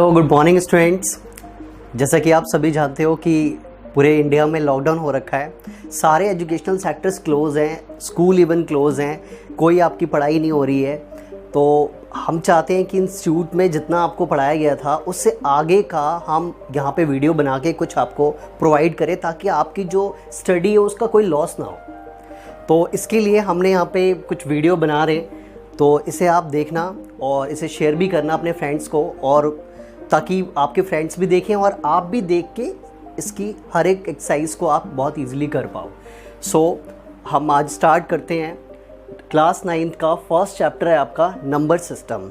Hello, good morning students. जैसा कि आप सभी जानते हो कि पूरे इंडिया में लॉकडाउन हो रखा है। सारे एजुकेशनल सेक्टर्स क्लोज़ हैं, स्कूल इवन क्लोज़ हैं, कोई आपकी पढ़ाई नहीं हो रही है। तो हम चाहते हैं कि इंस्टीट्यूट में जितना आपको पढ़ाया गया था उससे आगे का हम यहाँ पे वीडियो बना के कुछ आपको प्रोवाइड करें, ताकि आपकी जो स्टडी है उसका कोई लॉस ना हो। तो इसके लिए हमने यहाँ पे कुछ वीडियो बना रहे, तो इसे आप देखना और इसे शेयर भी करना अपने फ्रेंड्स को, और ताकि आपके फ्रेंड्स भी देखें और आप भी देख के इसकी हर एक एक्सरसाइज को आप बहुत इजीली कर पाओ। सो हम आज स्टार्ट करते हैं। क्लास 9th का फर्स्ट चैप्टर है आपका नंबर सिस्टम।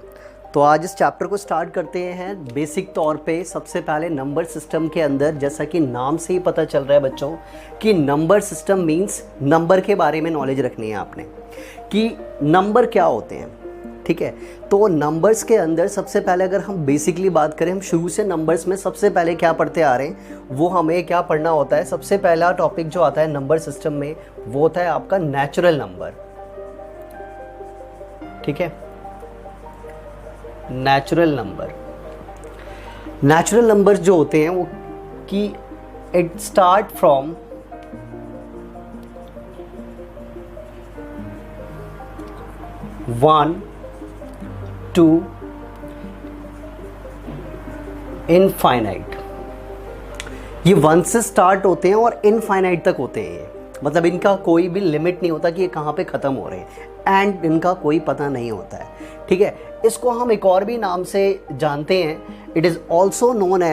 तो आज इस चैप्टर को स्टार्ट करते हैं। बेसिक तौर पे सबसे पहले नंबर सिस्टम के अंदर, जैसा कि नाम से ही पता चल रहा है बच्चों कि नंबर सिस्टम मीन्स नंबर के बारे में नॉलेज रखनी है आपने कि नंबर क्या होते हैं। ठीक है, तो नंबर्स के अंदर सबसे पहले अगर हम बेसिकली बात करें, हम शुरू से नंबर्स में सबसे पहले क्या पढ़ते आ रहे हैं, वो हमें क्या पढ़ना होता है। सबसे पहला टॉपिक जो आता है नंबर सिस्टम में वो होता है आपका नेचुरल नंबर। ठीक है, नेचुरल नंबर जो होते हैं वो कि it start from 1 to infinite. ये 1 से स्टार्ट होते हैं और इनफाइनाइट तक होते हैं। ये मतलब इनका कोई भी लिमिट नहीं होता कि ये कहाँ पे ख़त्म हो रहे हैं, एंड इनका कोई पता नहीं होता है। ठीक है, इसको हम एक और भी नाम से जानते हैं। It is also known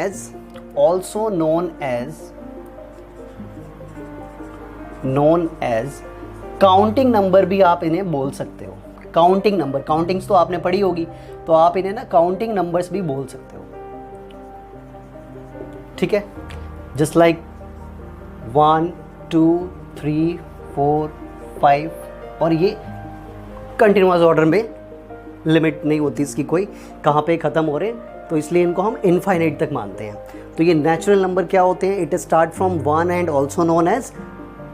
as counting number भी आप इन्हें बोल सकते हो। काउंटिंग नंबर, काउंटिंग्स तो आपने पढ़ी होगी, तो आप इन्हें ना काउंटिंग नंबर्स भी बोल सकते हो। ठीक है, जस्ट लाइक 1 2 3 4 5, और ये कंटिन्यूअस ऑर्डर में, लिमिट नहीं होती इसकी कोई, कहाँ पे ख़त्म हो रहे हैं, तो इसलिए इनको हम इनफाइनाइट तक मानते हैं। तो ये नेचुरल नंबर क्या होते हैं? It start from 1 and also known as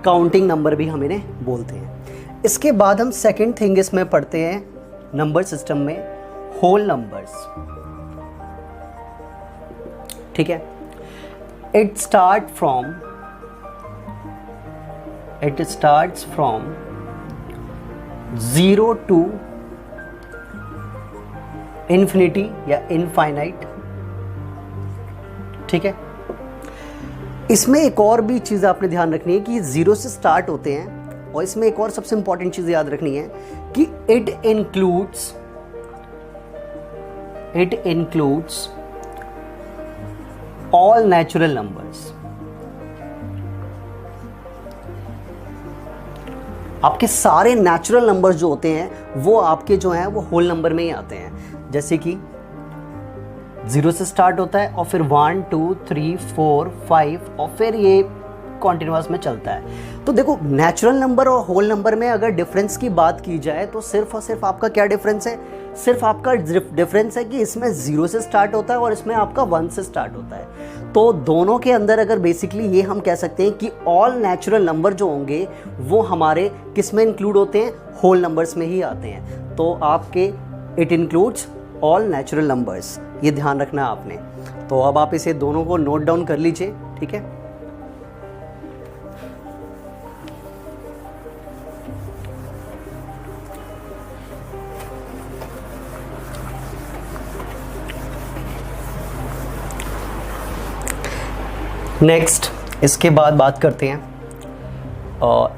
counting number भी हम इन्हें बोलते हैं। इसके बाद हम सेकेंड थिंग इसमें पढ़ते हैं नंबर सिस्टम में, होल नंबर्स। ठीक है, it starts from 0 to infinity या इनफाइनाइट। ठीक है, इसमें एक और भी चीज़ आपने ध्यान रखनी है कि 0 से स्टार्ट होते हैं, और इसमें एक और सबसे इंपॉर्टेंट चीज़ याद रखनी है कि it includes all natural numbers. आपके सारे नेचुरल नंबर्स जो होते हैं वो आपके जो हैं वो होल नंबर में ही आते हैं। जैसे कि 0 से स्टार्ट होता है और फिर 1 2 3 4 5 और फिर ये कॉन्टिन्यूअस में चलता है। तो देखो, नेचुरल नंबर और होल नंबर में अगर डिफरेंस की बात की जाए तो सिर्फ और सिर्फ आपका क्या डिफरेंस है? सिर्फ आपका डिफरेंस है कि इसमें 0 से स्टार्ट होता है और इसमें आपका 1 से स्टार्ट होता है। तो दोनों के अंदर अगर बेसिकली ये हम कह सकते हैं कि ऑल नेचुरल नंबर जो होंगे वो हमारे किस में इंक्लूड होते हैं? होल नंबर्स में ही आते हैं। तो आपके it includes all natural numbers, ये ध्यान रखना आपने। तो अब आप इसे दोनों को नोट डाउन कर लीजिए। ठीक है, नेक्स्ट इसके बाद बात करते हैं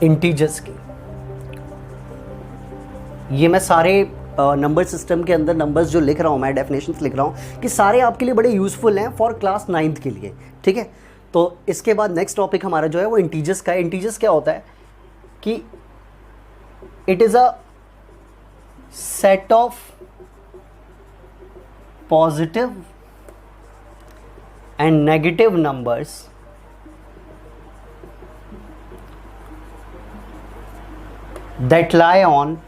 इंटीजर्स की। ये मैं सारे नंबर सिस्टम के अंदर नंबर्स जो लिख रहा हूँ, मैं डेफिनेशंस लिख रहा हूँ कि सारे आपके लिए बड़े यूज़फुल हैं फॉर क्लास 9th के लिए। ठीक है, तो इसके बाद नेक्स्ट टॉपिक हमारा जो है वो इंटीजर्स का है। इंटीजर्स क्या होता है कि it is a set of positive and negative numbers that lie on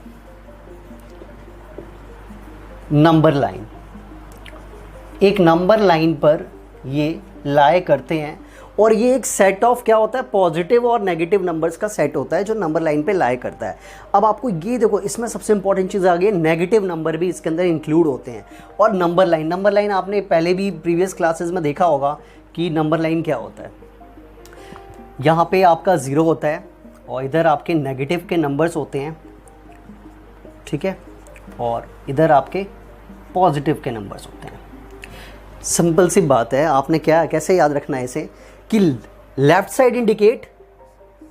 number line। एक नंबर लाइन पर ये लाई करते हैं, और ये एक सेट ऑफ क्या होता है, पॉजिटिव और नेगेटिव नंबर्स का सेट होता है जो नंबर लाइन पे लाई करता है। अब आपको ये देखो, इसमें सबसे इंपॉर्टेंट चीज़ आ गई, नेगेटिव नंबर भी इसके अंदर इंक्लूड होते हैं। और नंबर लाइन आपने पहले भी प्रीवियस क्लासेस में देखा होगा कि नंबर लाइन क्या होता है। यहाँ पे आपका 0 होता है और इधर आपके नेगेटिव के नंबर्स होते हैं, ठीक है, और इधर आपके पॉजिटिव के नंबर्स होते हैं। सिंपल सी बात है, आपने क्या कैसे याद रखना है इसे कि left side indicate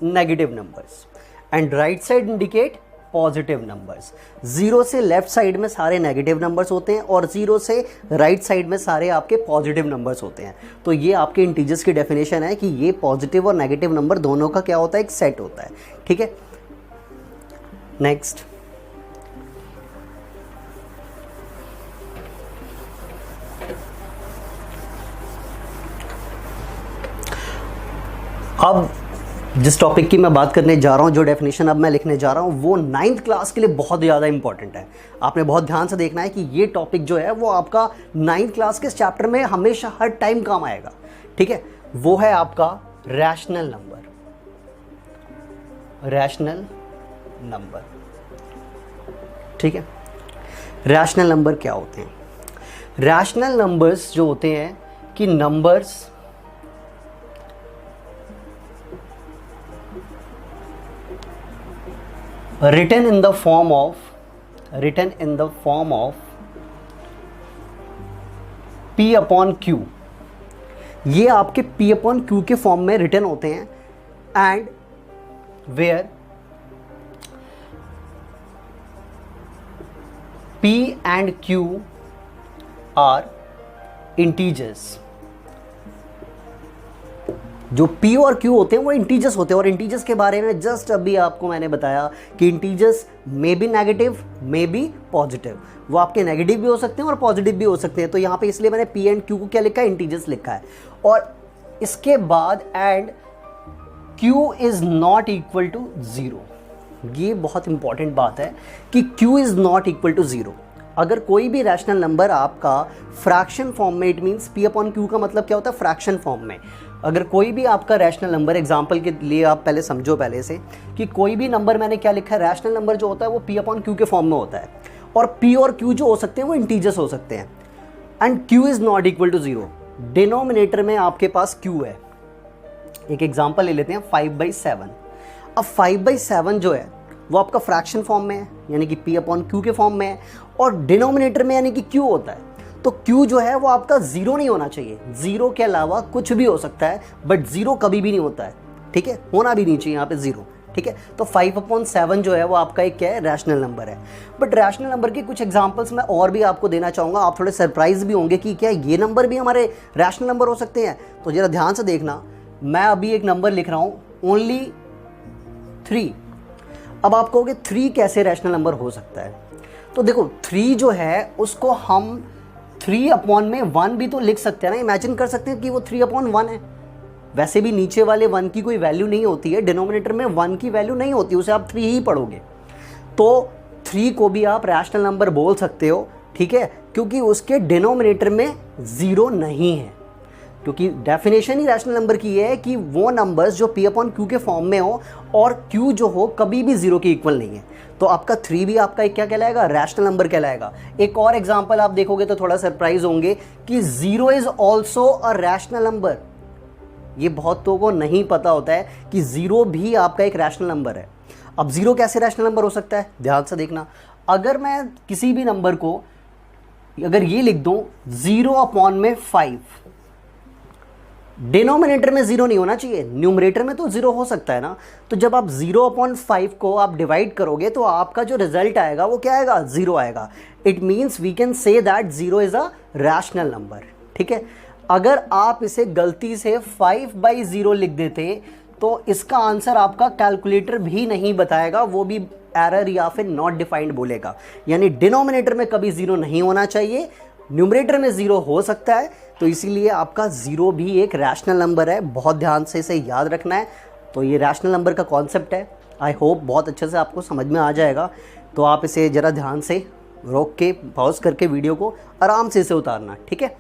negative numbers and right side indicate positive numbers. 0 से लेफ्ट साइड में सारे नेगेटिव नंबर्स होते हैं और 0 से राइट साइड में सारे आपके पॉजिटिव नंबर्स होते हैं। तो ये आपके इंटीजर्स की डेफिनेशन है कि ये पॉजिटिव और नेगेटिव नंबर दोनों का क्या होता है, एक सेट होता है, ठीक है। नेक्स्ट, अब जिस टॉपिक की मैं बात करने जा रहा हूँ, जो डेफिनेशन अब मैं लिखने जा रहा हूँ, वो 9th क्लास के लिए बहुत ज़्यादा इंपॉर्टेंट है। आपने बहुत ध्यान से देखना है कि ये टॉपिक जो है वो आपका 9th क्लास के चैप्टर में हमेशा हर टाइम काम आएगा, ठीक है। वो है आपका रैशनल नंबर। रैशनल नंबर, ठीक है। रैशनल नंबर क्या होते हैं? रैशनल नंबर्स जो होते हैं कि numbers written in the form of P upon Q, ये आपके P upon Q के फॉर्म में रिटन होते हैं, and where P and Q are integers। जो P और Q होते हैं वो इंटीजर्स होते हैं, और इंटीजर्स के बारे में जस्ट अभी आपको मैंने बताया कि integers may be negative may be positive. वो आपके नेगेटिव भी हो सकते हैं और पॉजिटिव भी हो सकते हैं। तो यहाँ पे इसलिए मैंने P एंड Q को क्या लिखा है, इंटीजर्स लिखा है। और इसके बाद and Q is not equal to 0। ये बहुत इंपॉर्टेंट बात है कि Q is not equal to 0। अगर कोई भी रैशनल नंबर आपका फ्रैक्शन फॉर्म में, it means P upon Q का मतलब क्या होता है, फ्रैक्शन फॉर्म में। अगर कोई भी आपका रैशनल नंबर, एग्जांपल के लिए आप पहले समझो पहले से कि कोई भी नंबर मैंने क्या लिखा है, रैशनल नंबर जो होता है वो P अपॉन Q के फॉर्म में होता है, और P और Q जो हो सकते हैं वो इंटीजर्स हो सकते हैं, and Q is not equal to 0। Denominator में आपके पास Q है। एक एग्जाम्पल ले लेते हैं 5/7। अब 5/7 जो है वो आपका फ्रैक्शन फॉर्म में है, यानी कि P अपॉन Q के फॉर्म में है, और डिनोमिनेटर में यानी कि Q होता है। तो Q जो है वो आपका 0 नहीं होना चाहिए। 0 के अलावा कुछ भी हो सकता है, बट 0 कभी भी नहीं होता है, ठीक है, होना भी नहीं चाहिए यहाँ पे 0, ठीक है। तो 5/7 जो है वो आपका एक क्या है, रैशनल नंबर है। बट रैशनल नंबर के कुछ एग्जांपल्स मैं और भी आपको देना चाहूँगा। आप थोड़े सरप्राइज भी होंगे कि क्या ये नंबर भी हमारे रैशनल नंबर हो सकते हैं। तो ज़रा ध्यान से देखना, मैं अभी एक नंबर लिख रहा हूँ, ओनली 3। अब आप कहोगे 3 कैसे रैशनल नंबर हो सकता है? तो देखो 3 जो है उसको हम 3 अपॉन में 1 भी तो लिख सकते हैं ना। इमेजिन कर सकते हैं कि वो 3/1 है। वैसे भी नीचे वाले 1 की कोई वैल्यू नहीं होती है, डिनोमिनेटर में 1 की वैल्यू नहीं होती, उसे आप 3 ही पढ़ोगे। तो 3 को भी आप रैशनल नंबर बोल सकते हो, ठीक है, क्योंकि उसके डिनोमिनेटर में 0 नहीं है। क्योंकि डेफिनेशन ही रैशनल नंबर की है कि वो नंबर्स जो P अपॉन Q के फॉर्म में हो और Q जो हो कभी भी 0 के इक्वल नहीं है। तो आपका 3 भी आपका एक क्या कहलाएगा, रैशनल नंबर कहलाएगा। एक और एग्जांपल आप देखोगे तो थोड़ा सरप्राइज होंगे कि 0 is also a rational number. ये बहुतों को नहीं पता होता है कि 0 भी आपका एक रैशनल नंबर है। अब 0 कैसे रैशनल नंबर हो सकता है, ध्यान से देखना। अगर मैं किसी भी नंबर को अगर ये लिख दूं 0/5, डिनोमिनेटर में 0 नहीं होना चाहिए, न्यूमरेटर में तो 0 हो सकता है ना। तो जब आप 0/5 को आप डिवाइड करोगे तो आपका जो रिजल्ट आएगा वो क्या आएगा, 0 आएगा। It means we can say that 0 is a rational number, ठीक है। अगर आप इसे गलती से 5/0 लिख देते तो इसका आंसर आपका कैलकुलेटर भी नहीं बताएगा, वो भी एरर या फिर नॉट डिफाइंड बोलेगा। यानी डिनोमिनेटर में कभी 0 नहीं होना चाहिए, न्यूमरेटर में 0 हो सकता है। तो इसीलिए आपका 0 भी एक रैशनल नंबर है, बहुत ध्यान से इसे याद रखना है। तो ये रैशनल नंबर का कॉन्सेप्ट है, आई होप बहुत अच्छे से आपको समझ में आ जाएगा। तो आप इसे ज़रा ध्यान से रोक के पॉज करके वीडियो को आराम से इसे उतारना, ठीक है।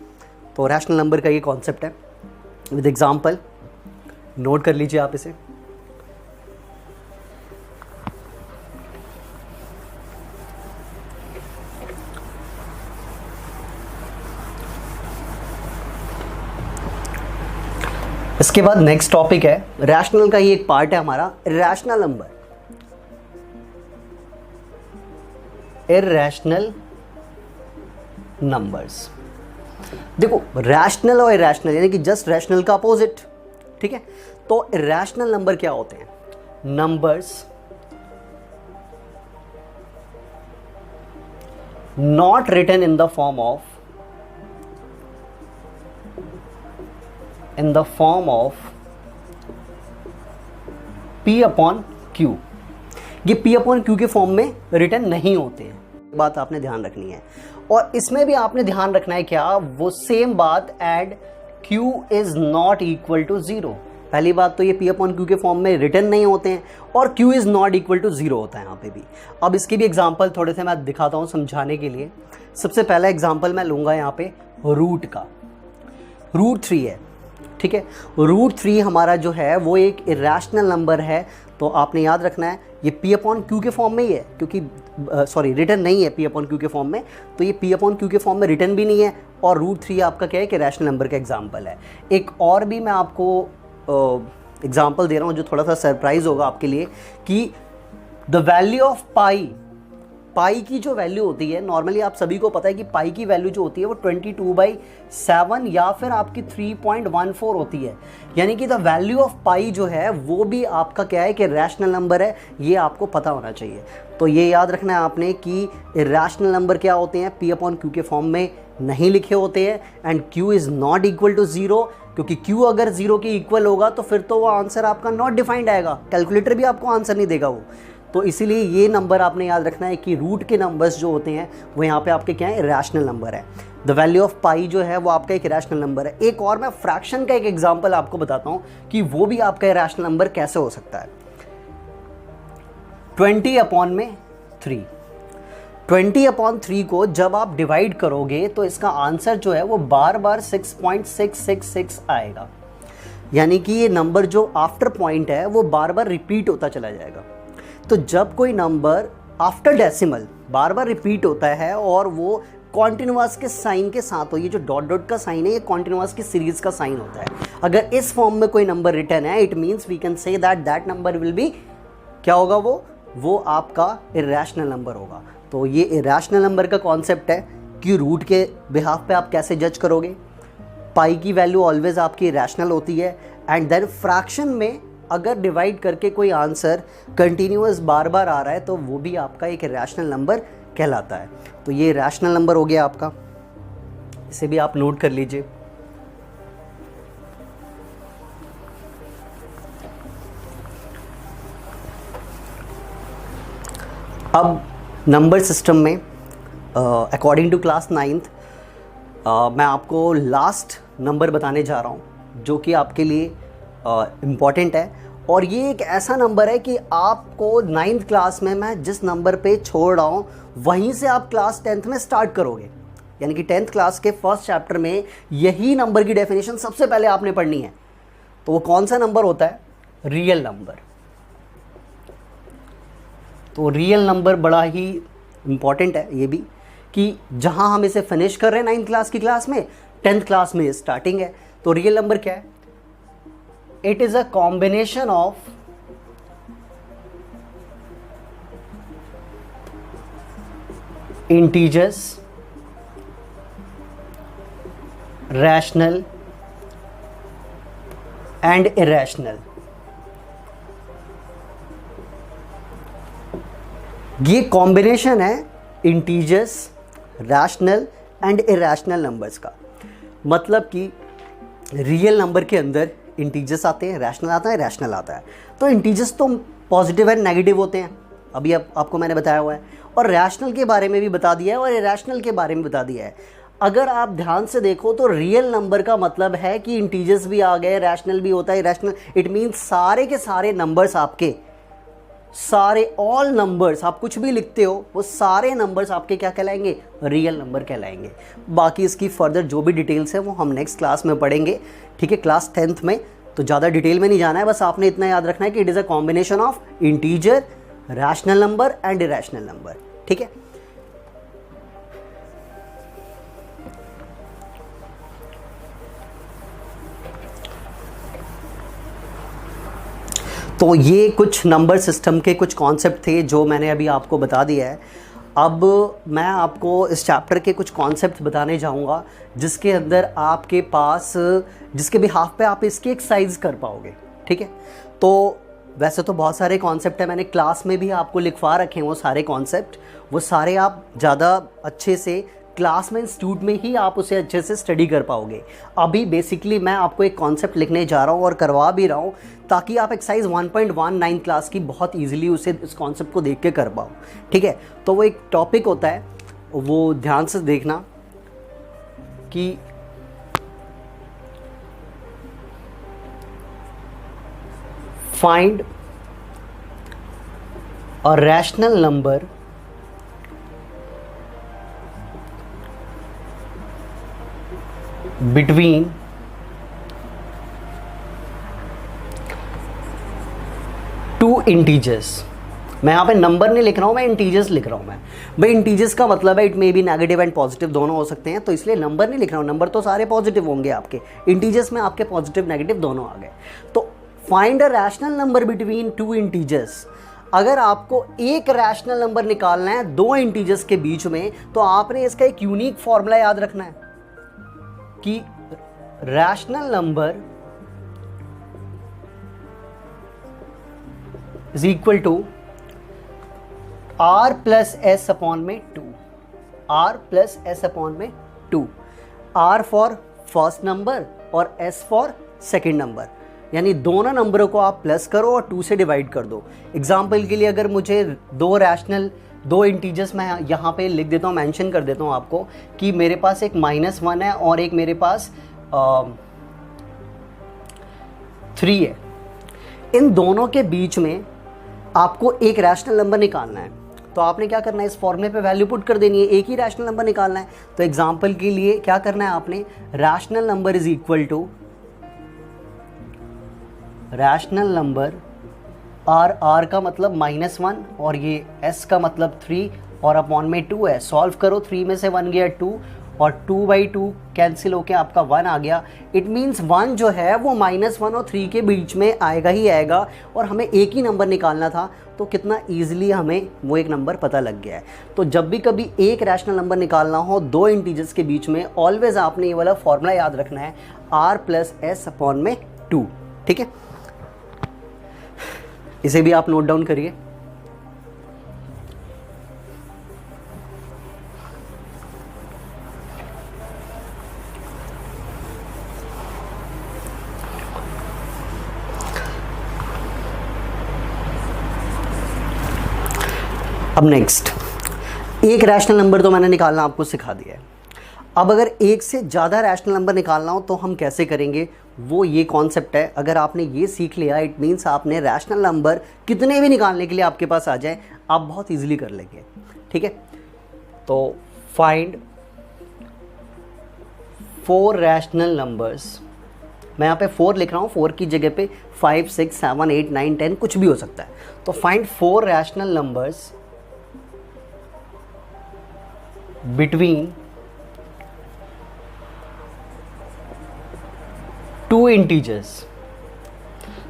तो रैशनल नंबर का ये कॉन्सेप्ट है। विद एग्जाम्पल, नोट कर लीजिए आप इसे। इसके बाद नेक्स्ट टॉपिक है रैशनल का, ही एक पार्ट है हमारा, रैशनल नंबर। Irrational numbers. देखो रैशनल और इरैशनल यानी कि जस्ट रैशनल का अपोजिट, ठीक है। तो इरैशनल नंबर क्या होते हैं? Numbers not written in the form of P upon Q। ये P अपॉन Q के फॉर्म में रिटर्न नहीं होते हैं, बात आपने ध्यान रखनी है। और इसमें भी आपने ध्यान रखना है क्या, वो सेम बात, and Q is not equal to 0। पहली बात तो ये P अपॉन Q के फॉर्म में रिटर्न नहीं होते हैं, और Q is not equal to 0 होता है यहाँ पे भी। अब इसके भी एग्जाम्पल थोड़े से मैं दिखाता हूँ समझाने के लिए। सबसे पहला एग्जाम्पल मैं लूंगा यहाँ पे रूट का। रूट 3 है, ठीक है। रूट 3 हमारा जो है वो एक इरैशनल नंबर है, तो आपने याद रखना है ये P अपॉन Q के फॉर्म में ही है, क्योंकि रिटर्न नहीं है P अपॉन Q के फॉर्म में, तो ये P अपॉन Q के फॉर्म में रिटर्न भी नहीं है। और रूट 3 आपका क्या है कि रैशनल नंबर का एग्जाम्पल है। एक और भी मैं आपको एग्जाम्पल दे रहा हूँ जो थोड़ा सा सरप्राइज होगा आपके लिए, कि द वैल्यू ऑफ पाई की जो वैल्यू होती है, नॉर्मली आप सभी को पता है कि पाई की वैल्यू जो होती है वो 22/7 या फिर आपकी 3.14 होती है। यानी कि द वैल्यू ऑफ पाई जो है वो भी आपका क्या है कि रैशनल नंबर है, ये आपको पता होना चाहिए। तो ये याद रखना है आपने कि रैशनल नंबर क्या होते हैं, P अपॉन Q के फॉर्म में नहीं लिखे होते हैं, and Q is not equal to 0, क्योंकि Q अगर 0 के इक्वल होगा तो फिर तो वो आंसर आपका नॉट डिफाइंड आएगा, कैलकुलेटर भी आपको आंसर नहीं देगा वो। तो इसीलिए ये नंबर आपने याद रखना है कि रूट के नंबर्स जो होते हैं वो यहाँ पे आपके क्या है, रैशनल नंबर है। द वैल्यू ऑफ पाई जो है वो आपका एक रैशनल नंबर है। एक और मैं फ्रैक्शन का एक एग्जांपल आपको बताता हूँ कि वो भी आपका रैशनल नंबर कैसे हो सकता है। 20/3। 20/3 को जब आप डिवाइड करोगे तो इसका आंसर जो है वो बार 6.666 आएगा। यानी कि ये नंबर जो आफ्टर पॉइंट है वो बार बार रिपीट होता चला जाएगा। तो जब कोई नंबर आफ्टर डेसिमल बार बार रिपीट होता है और वो कॉन्टिन्यूअस के साइन के साथ हो, ये जो डॉट डॉट का साइन है ये कॉन्टिन्यूअस की सीरीज का साइन होता है। अगर इस फॉर्म में कोई नंबर रिटर्न है, it means we can say that number will be, क्या होगा वो आपका इरैशनल नंबर होगा। तो ये इरैशनल नंबर का कॉन्सेप्ट है कि रूट के बिहाफ पे आप कैसे जज करोगे। पाई की वैल्यू ऑलवेज आपकी रैशनल होती है, एंड देन फ्रैक्शन में अगर डिवाइड करके कोई आंसर कंटिन्यूअस बार बार आ रहा है तो वो भी आपका एक रैशनल नंबर कहलाता है। तो ये रैशनल नंबर हो गया आपका, इसे भी आप नोट कर लीजिए। अब नंबर सिस्टम में अकॉर्डिंग टू क्लास 9th मैं आपको लास्ट नंबर बताने जा रहा हूँ जो कि आपके लिए इम्पॉर्टेंट है। और ये एक ऐसा नंबर है कि आपको 9th क्लास में मैं जिस नंबर पे छोड़ रहा हूँ वहीं से आप क्लास 10th में स्टार्ट करोगे। यानी कि 10th क्लास के फर्स्ट चैप्टर में यही नंबर की डेफिनेशन सबसे पहले आपने पढ़नी है। तो वो कौन सा नंबर होता है? Real number. तो रियल नंबर बड़ा ही इम्पॉर्टेंट है ये भी, कि जहाँ हम इसे फिनिश कर रहे हैं 9th क्लास की क्लास में, 10th क्लास में स्टार्टिंग है। तो रियल नंबर क्या है? It is a combination of integers, rational and irrational। ये कॉम्बिनेशन है integers, rational and irrational numbers का। मतलब कि रियल नंबर के अंदर इंटीजर्स आते हैं, रैशनल आता है, रैशनल आता है। तो इंटीजर्स तो पॉजिटिव एंड नेगेटिव होते हैं, अभी आपको मैंने बताया हुआ है, और रैशनल के बारे में भी बता दिया है और इरैशनल के बारे में बता दिया है। अगर आप ध्यान से देखो तो रियल नंबर का मतलब है कि इंटीजर्स भी आ गए, रैशनल भी होता है, इरैशनल, इट मीन्स सारे के सारे नंबर्स आपके सारे ऑल नंबर्स, आप कुछ भी लिखते हो वो सारे नंबर्स आपके क्या कहलाएंगे, रियल नंबर कहलाएंगे। बाकी इसकी फर्दर जो भी डिटेल्स है वो हम नेक्स्ट क्लास में पढ़ेंगे, ठीक है, क्लास 10th में। तो ज़्यादा डिटेल में नहीं जाना है, बस आपने इतना याद रखना है कि it is a combination of integer, rational number and irrational number, ठीक है। तो ये कुछ नंबर सिस्टम के कुछ कॉन्सेप्ट थे जो मैंने अभी आपको बता दिया है। अब मैं आपको इस चैप्टर के कुछ कॉन्सेप्ट बताने जाऊंगा जिसके अंदर आपके पास, जिसके बिहाफ पे आप इसकी एक्सरसाइज कर पाओगे, ठीक है। तो वैसे तो बहुत सारे कॉन्सेप्ट है, मैंने क्लास में भी आपको लिखवा रखे हैं वो सारे कॉन्सेप्ट, वो सारे आप ज़्यादा अच्छे से क्लास में, इंस्टीट्यूट में ही आप उसे अच्छे से स्टडी कर पाओगे। अभी बेसिकली मैं आपको एक कॉन्सेप्ट लिखने जा रहा हूँ और करवा भी रहा हूँ ताकि आप एक्सरसाइज 1.19 क्लास की बहुत इजीली उसे, इस कॉन्सेप्ट को देख के कर पाओ, ठीक है। तो वो एक टॉपिक होता है, वो ध्यान से देखना कि find a rational number between two integers. मैं यहाँ पे नंबर नहीं लिख रहा हूँ, मैं इंटीजर्स लिख रहा हूँ। मैं भाई इंटीजर्स का मतलब है it may be negative and positive दोनों हो सकते हैं, तो इसलिए नंबर नहीं लिख रहा हूँ, नंबर तो सारे पॉजिटिव होंगे आपके, इंटीजर्स में आपके पॉजिटिव नेगेटिव दोनों आ गए। तो find a rational number between two integers. अगर आपको एक रैशनल नंबर निकालना है दो इंटीजर्स के बीच में, तो आपने इसका एक यूनिक फॉर्मूला याद रखना है कि rational number is equal to r plus S upon में 2, r प्लस एस अपॉन में 2, r फॉर फर्स्ट नंबर और s फॉर सेकेंड नंबर, यानी दोनों नंबरों को आप प्लस करो और 2 से डिवाइड कर दो। एग्जाम्पल के लिए अगर मुझे दो इंटीजर्स मैं यहाँ पे लिख देता हूँ, मेंशन कर देता हूँ आपको कि मेरे पास एक -1 है और एक मेरे पास 3 है। इन दोनों के बीच में आपको एक रैशनल नंबर निकालना है, तो आपने क्या करना है, इस फॉर्मूले पे वैल्यू पुट कर देनी है, एक ही रैशनल नंबर निकालना है। तो एग्जांपल के लिए क्या करना है आपने, rational number is equal to rational number R का मतलब -1 और ये s का मतलब 3 और अपॉन में 2 है। सॉल्व करो, 3 में से 1 गया 2 और 2/2 कैंसिल होके आपका 1 आ गया। इट मीन्स 1 जो है वो -1 और 3 के बीच में आएगा ही आएगा, और हमें एक ही नंबर निकालना था, तो कितना ईजिली हमें वो एक नंबर पता लग गया है। तो जब भी कभी एक रैशनल नंबर निकालना हो दो इंटीजर्स के बीच में, ऑलवेज आपने ये वाला फॉर्मूला याद रखना है, r प्लस एस अपॉन में 2, ठीक है। इसे भी आप नोट डाउन करिए। अब नेक्स्ट, एक रैशनल नंबर तो मैंने निकालना आपको सिखा दिया है। अब अगर एक से ज़्यादा रैशनल नंबर निकालना हो तो हम कैसे करेंगे, वो ये कॉन्सेप्ट है। अगर आपने ये सीख लिया, इट मीन्स आपने रैशनल नंबर कितने भी निकालने के लिए आपके पास आ जाए, आप बहुत इजीली कर लेंगे, ठीक है। तो फाइंड 4 रैशनल नंबर्स, मैं यहाँ पे 4 लिख रहा हूँ, 4 की जगह पे 5, 6, 7, 8, 9, 10 कुछ भी हो सकता है। तो find 4 rational numbers between 2 integers.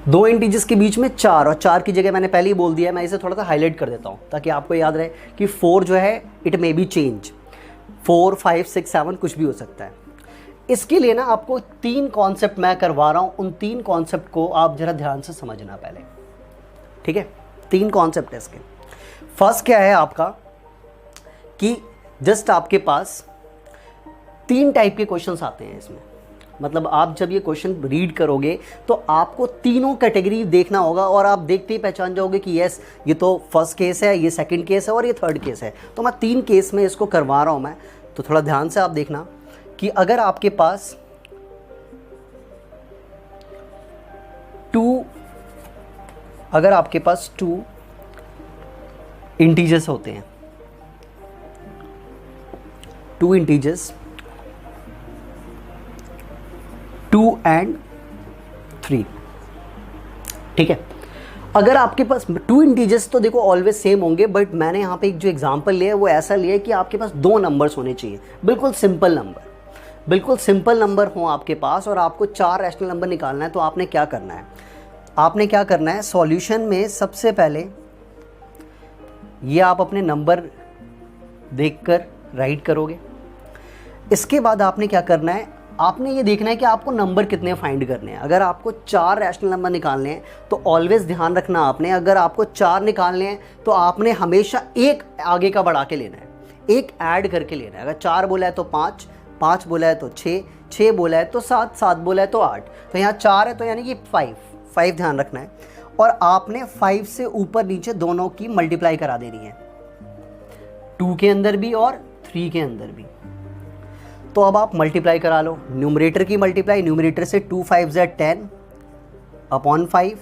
दो इंटीजर्स के बीच में 4, और 4 की जगह मैंने पहले ही बोल दिया है, मैं इसे थोड़ा सा हाईलाइट कर देता हूँ ताकि आपको याद रहे कि 4 जो है इट मे बी चेंज, 4, 5, 6, 7 कुछ भी हो सकता है। इसके लिए ना आपको 3 कॉन्सेप्ट मैं करवा रहा हूँ, उन 3 कॉन्सेप्ट को आप जरा ध्यान से समझना पहले, ठीक है। 3 कॉन्सेप्ट है इसके। फर्स्ट क्या है आपका कि जस्ट आपके पास 3 टाइप के क्वेश्चंस आते हैं इसमें, मतलब आप जब ये क्वेश्चन रीड करोगे तो आपको तीनों कैटेगरी देखना होगा और आप देखते ही पहचान जाओगे कि यस ये तो फर्स्ट केस है, ये सेकंड केस है और ये थर्ड केस है। तो मैं 3 केस में इसको करवा रहा हूँ मैं, तो थोड़ा ध्यान से आप देखना कि अगर आपके पास 2 इंटीजर्स होते हैं, 2 इंटीजर्स 2 and 3, ठीक है। अगर आपके पास 2 इंटीजर्स तो देखो ऑलवेज सेम होंगे, बट मैंने यहाँ पे एक जो एग्जांपल लिया है वो ऐसा लिया है कि आपके पास 2 नंबर्स होने चाहिए, बिल्कुल सिंपल नंबर, बिल्कुल सिंपल नंबर हो आपके पास, और आपको 4 रैशनल नंबर निकालना है। तो आपने क्या करना है, आपने क्या करना है, सॉल्यूशन में सबसे पहले ये आप अपने नंबर देखकर राइट करोगे। इसके बाद आपने क्या करना है, आपने ये देखना है कि आपको नंबर कितने फाइंड करने हैं। अगर आपको 4 रैशनल नंबर निकालने हैं तो ऑलवेज ध्यान रखना आपने, अगर आपको 4 निकालने हैं तो आपने हमेशा एक आगे का बढ़ा के लेना है, एक ऐड करके लेना है। अगर 4 बोला है तो 5, 5 बोला है तो 6, 6 बोला है तो 7, 7 बोला है तो 8, तो यहाँ 4 है तो यानी कि 5 ध्यान रखना है। और आपने 5 से ऊपर नीचे दोनों की मल्टीप्लाई करा देनी है, 2 के अंदर भी और 3 के अंदर भी। तो अब आप मल्टीप्लाई करा लो, न्यूमरेटर की मल्टीप्लाई, न्यूमरेटर से 2 5 ज़ा 10 अपॉन 5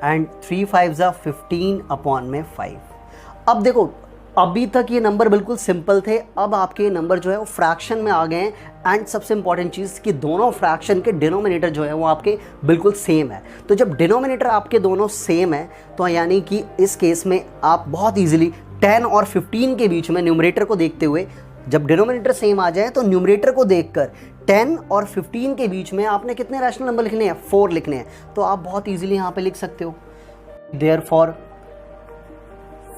एंड 3 5 ज़ा 15 अपॉन में 5। अब देखो अभी तक ये नंबर बिल्कुल सिंपल थे, अब आपके ये नंबर जो है वो फ्रैक्शन में आ गए हैं। एंड सबसे इंपॉर्टेंट चीज़ कि दोनों फ्रैक्शन के डिनोमिनेटर जो है वो आपके बिल्कुल सेम है। तो जब डिनोमिनेटर आपके दोनों सेम है तो यानी कि इस केस में आप बहुत ईजिली 10 और 15 के बीच में न्यूमरेटर को देखते हुए, जब डिनोमिनेटर सेम आ जाए तो न्यूमरेटर को देखकर 10 और 15 के बीच में आपने कितने रैशनल नंबर लिखने हैं, 4 लिखने हैं। तो आप बहुत इजीली यहाँ पे लिख सकते हो, therefore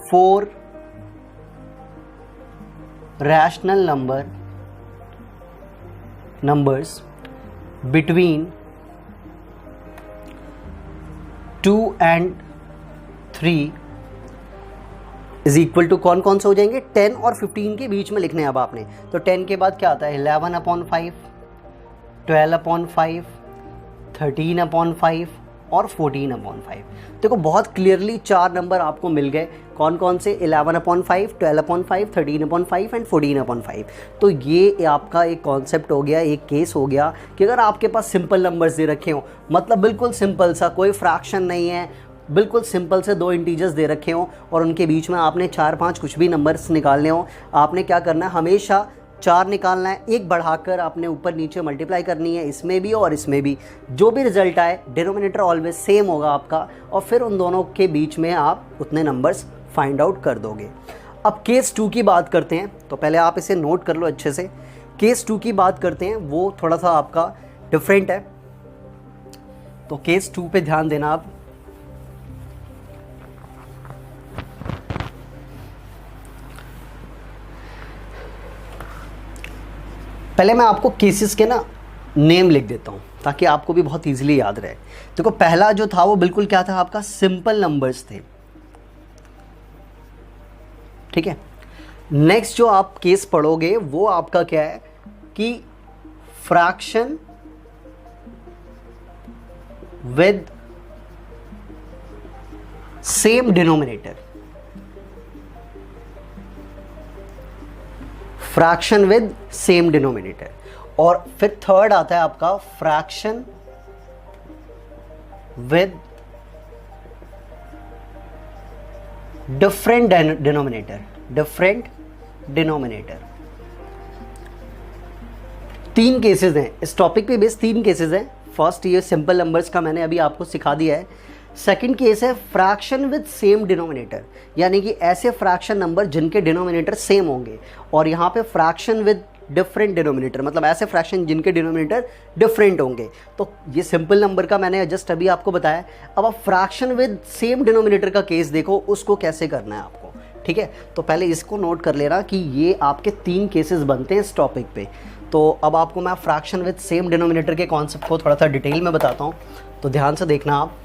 4 rational numbers between 2 and 3 is equal to कौन कौन से हो जाएंगे, 10 और 15 के बीच में लिखने हैं अब आपने। तो 10 के बाद क्या आता है, 11 अपॉन 5, 12 अपॉन 5, 13 अपॉन 5 और 14 अपॉन 5। देखो बहुत क्लियरली 4 नंबर आपको मिल गए, कौन कौन से, 11 upon 5, 12 upon 5, 13 upon 5 and 14 upon 5। तो ये आपका एक कॉन्सेप्ट हो गया, एक केस हो गया कि अगर आपके पास सिंपल नंबर्स दे रखे हो, मतलब बिल्कुल सिंपल सा, कोई फ्रैक्शन नहीं है, बिल्कुल सिंपल से 2 इंटीजर्स दे रखे हो और उनके बीच में आपने 4 5 कुछ भी नंबर्स निकालने हो, आपने क्या करना है, हमेशा 4 निकालना है, एक बढ़ाकर आपने ऊपर नीचे मल्टीप्लाई करनी है, इसमें भी और इसमें भी। जो भी रिजल्ट आए डिनोमिनेटर ऑलवेज सेम होगा आपका, और फिर उन दोनों के बीच में आप उतने नंबर्स फाइंड आउट कर दोगे। अब केस 2 की बात करते हैं, तो पहले आप इसे नोट कर लो अच्छे से। केस 2 की बात करते हैं, वो थोड़ा सा आपका डिफरेंट है, तो केस 2 पे ध्यान देना आप। पहले मैं आपको केसेस के ना नेम लिख देता हूँ ताकि आपको भी बहुत इजीली याद रहे। देखो पहला जो था वो बिल्कुल क्या था, आपका सिंपल नंबर्स थे, ठीक है। नेक्स्ट जो आप केस पढ़ोगे वो आपका क्या है कि fraction with same denominator, fraction with same denominator. और फिर थर्ड आता है आपका fraction with different denominator, different denominator. 3 cases हैं इस टॉपिक पे, बेस 3 केसेस हैं। फर्स्ट ये सिंपल नंबर्स का मैंने अभी आपको सिखा दिया है। सेकंड केस है फ्रैक्शन विद सेम डिनोमिनेटर, यानी कि ऐसे फ्रैक्शन नंबर जिनके डिनोमिनेटर सेम होंगे, और यहाँ पे फ्रैक्शन विद डिफरेंट डिनोमिनेटर, मतलब ऐसे फ्रैक्शन जिनके डिनोमिनेटर डिफरेंट होंगे। तो ये सिंपल नंबर का मैंने जस्ट अभी आपको बताया। अब आप फ्रैक्शन विद सेम डिनोमिनेटर का केस देखो, उसको कैसे करना है आपको, ठीक है। तो पहले इसको नोट कर लेना कि ये आपके 3 केसेस बनते हैं इस टॉपिक पे। तो अब आपको मैं फ्रैक्शन विद सेम डिनोमिनेटर के कॉन्सेप्ट को थोड़ा सा डिटेल में बताता हूँ, तो ध्यान से देखना आप।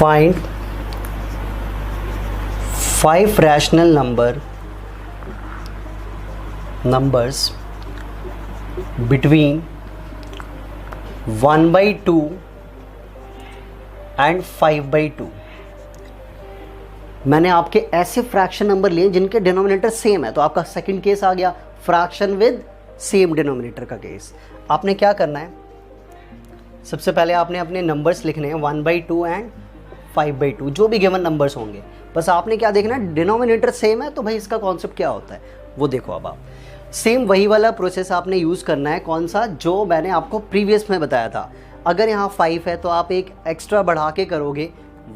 Find 5 rational numbers between 1/2 and 5/2 मैंने आपके ऐसे फ्रैक्शन नंबर लिए जिनके डिनोमिनेटर सेम है, तो आपका सेकंड केस आ गया फ्रैक्शन विद सेम डिनोमिनेटर का केस। आपने क्या करना है, सबसे पहले आपने अपने नंबर्स लिखने हैं 1/2 एंड 5/2, जो भी गिवन नंबर्स होंगे। बस आपने क्या देखना है, डिनोमिनेटर सेम है तो भाई इसका कॉन्सेप्ट क्या होता है वो देखो। अब आप सेम वही वाला प्रोसेस आपने यूज़ करना है, कौन सा, जो मैंने आपको प्रीवियस में बताया था। अगर यहाँ 5 है तो आप एक एक्स्ट्रा बढ़ा के करोगे,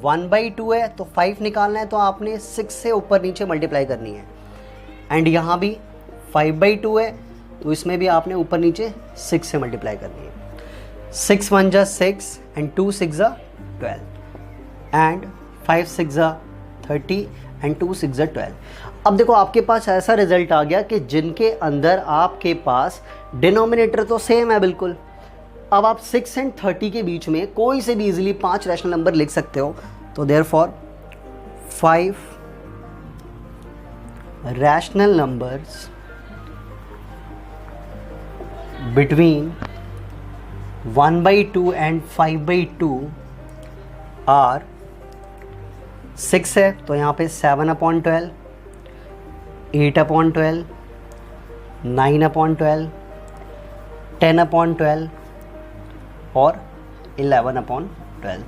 1/2 है तो 5 निकालना है तो आपने 6 से ऊपर नीचे मल्टीप्लाई करनी है। एंड यहाँ भी 5/2 है तो इसमें भी आपने ऊपर नीचे 6 से मल्टीप्लाई करनी है। 6 1 जा 6 एंड 2 6 जा 12 एंड 5 6 जा 30 एंड 2 6 जा 12। अब देखो आपके पास ऐसा रिजल्ट आ गया कि जिनके अंदर आपके पास डिनोमिनेटर तो सेम है बिल्कुल। अब आप 6 एंड 30 के बीच में कोई से भी इजीली 5 रैशनल नंबर लिख सकते हो। तो therefore 5 rational numbers between 1/2 and 5/2 are 6 है तो यहाँ पे 7/12, 8/12, 9/12, 10/12 और 11/12।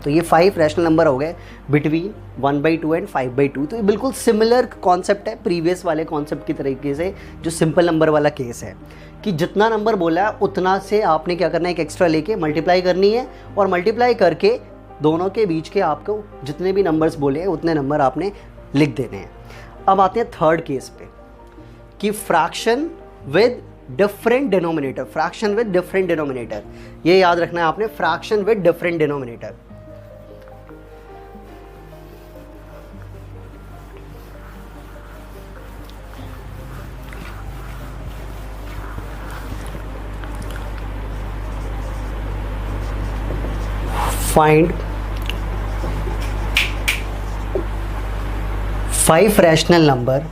तो ये 5 रैशनल नंबर हो गए बिटवीन 1/2 एंड 5/2। तो ये बिल्कुल सिमिलर कॉन्सेप्ट है प्रीवियस वाले कॉन्सेप्ट की तरीके से, जो सिंपल नंबर वाला केस है कि जितना नंबर बोला है उतना से आपने क्या करना है, एक एक्स्ट्रा लेके मल्टीप्लाई करनी है और मल्टीप्लाई करके दोनों के बीच के आपको जितने भी नंबर्स बोले हैं उतने नंबर आपने लिख देने हैं। अब आते हैं थर्ड केस पे कि fraction with different denominator. Fraction with different denominator, ये याद रखना है आपने, fraction with different denominator. Find 5 rational number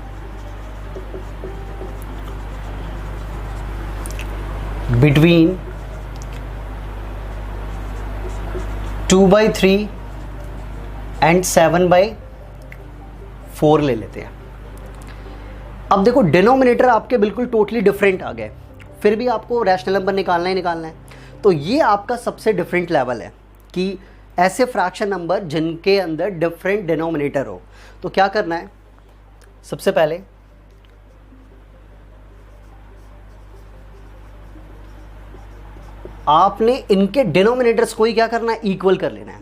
between 2/3 and 7/4 ले लेते हैं। अब देखो डिनोमिनेटर आपके बिल्कुल टोटली डिफरेंट आ गए, फिर भी आपको रैशनल नंबर निकालना ही निकालना है। तो ये आपका सबसे डिफरेंट लेवल है कि ऐसे फ्रैक्शन नंबर जिनके अंदर डिफरेंट डिनोमिनेटर हो। तो क्या करना है, सबसे पहले आपने इनके डिनोमिनेटर्स को ही क्या करना है, इक्वल कर लेना है।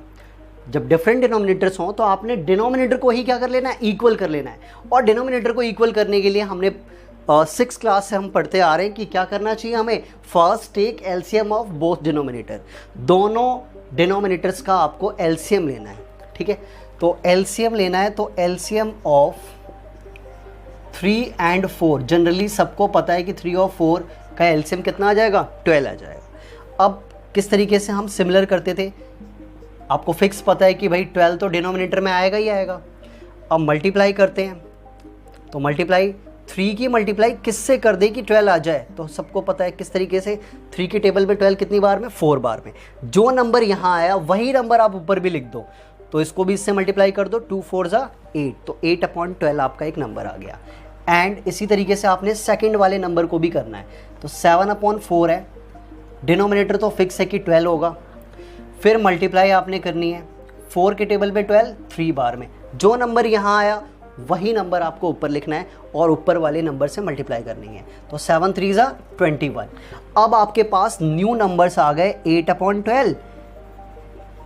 जब डिफरेंट डिनोमिनेटर्स हों तो आपने डिनोमिनेटर को ही क्या कर लेना है, इक्वल कर लेना है। और डिनोमिनेटर को इक्वल करने के लिए हमने 6 क्लास से हम पढ़ते आ रहे हैं कि क्या करना चाहिए हमें, first take LCM of both denominator. दोनों डिनोमिनेटर्स का आपको एलसीएम लेना है, ठीक है। तो एलसीएम लेना है, तो एलसीएम ऑफ 3 एंड 4, जनरली सबको पता है कि 3 और 4 का एलसीएम कितना आ जाएगा, 12 आ जाएगा। अब किस तरीके से हम सिमिलर करते थे, आपको फिक्स पता है कि भाई 12 तो डिनोमिनेटर में आएगा ही आएगा। अब मल्टीप्लाई करते हैं, तो मल्टीप्लाई 3 की मल्टीप्लाई किससे कर दे कि 12 आ जाए, तो सबको पता है किस तरीके से। 3 के टेबल में 12 कितनी बार में, 4 बार में। जो नंबर यहाँ आया वही नंबर आप ऊपर भी लिख दो, तो इसको भी इससे मल्टीप्लाई कर दो, 2 4 जा 8, तो 8/12 आपका एक नंबर आ गया। एंड इसी तरीके से आपने सेकंड वाले नंबर को भी करना है। तो 7/4 है, डिनोमिनेटर तो फिक्स है कि 12 होगा, फिर मल्टीप्लाई आपने करनी है 4 के टेबल पे 12 3 बार में। जो नंबर यहाँ आया वही नंबर आपको ऊपर लिखना है और ऊपर वाले नंबर से मल्टीप्लाई करनी है। तो 7 3 जा 21। अब आपके पास न्यू नंबर्स आ गए 8/12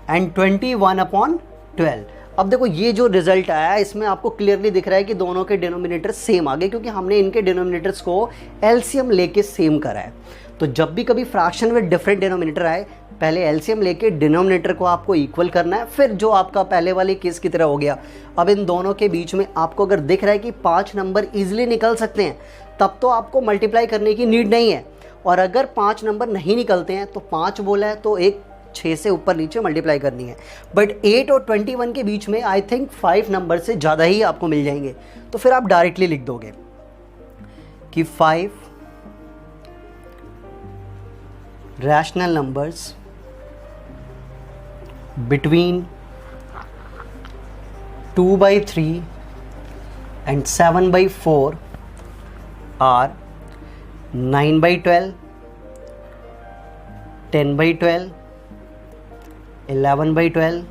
एंड 21/12। अब देखो ये जो रिजल्ट आया इसमें आपको क्लियरली दिख रहा है कि दोनों के डिनोमिनेटर सेम आ गए, क्योंकि हमने इनके डिनोमिनेटर्स को एलसीएम लेके सेम करा है। तो जब भी कभी फ्रैक्शन में डिफरेंट डिनोमिनेटर आए, पहले एलसीएम लेके डिनोमिनेटर को आपको इक्वल करना है, फिर जो आपका पहले वाले केस की तरह हो गया। अब इन दोनों के बीच में आपको अगर दिख रहा है कि 5 नंबर इजीली निकल सकते हैं, तब तो आपको मल्टीप्लाई करने की नीड नहीं है। और अगर 5 नंबर नहीं निकलते हैं तो 5 बोला है तो एक 6 से ऊपर नीचे मल्टीप्लाई करनी है। बट 8 और 21 के बीच में आई थिंक 5 नंबर से ज़्यादा ही आपको मिल जाएंगे। तो फिर आप डायरेक्टली लिख दोगे कि 5 rational numbers between 2/3 and 7/4 are 9/12, 10/12, 11/12,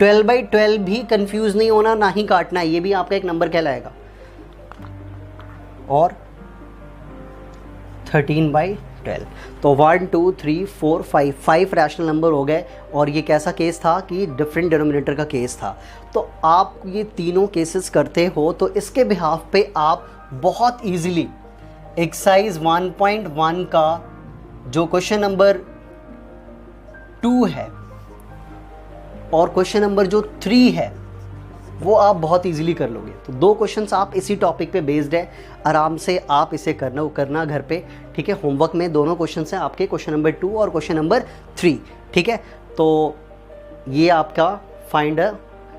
12/12 भी कंफ्यूज नहीं होना, ना ही काटना है, ये भी आपका एक नंबर कहलाएगा, और 13/12। तो 1 2 3 4 5 रैशनल नंबर हो गए। और ये कैसा केस था कि डिफरेंट डिनोमिनेटर का केस था। तो आप ये तीनों केसेस करते हो तो इसके बिहाफ पे आप बहुत इजीली एक्सरसाइज 1.1 का जो क्वेश्चन नंबर 2 है और क्वेश्चन नंबर जो 3 है वो आप बहुत इजीली कर लोगे। तो 2 क्वेश्चंस आप इसी टॉपिक पे बेस्ड है, आराम से आप इसे करना घर पे, ठीक है। होमवर्क में दोनों क्वेश्चंस हैं आपके, क्वेश्चन नंबर 2 और क्वेश्चन नंबर 3, ठीक है। तो ये आपका फाइंड अ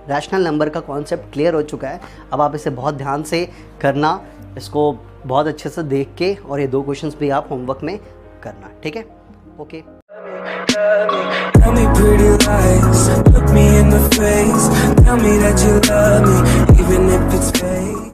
रैशनल नंबर का कॉन्सेप्ट क्लियर हो चुका है। अब आप इसे बहुत ध्यान से करना, इसको बहुत अच्छे से देख के, और ये 2 क्वेश्चंस भी आप होमवर्क में करना, ठीक है। Okay. Tell me pretty lies, look me in the face, tell me that you love me.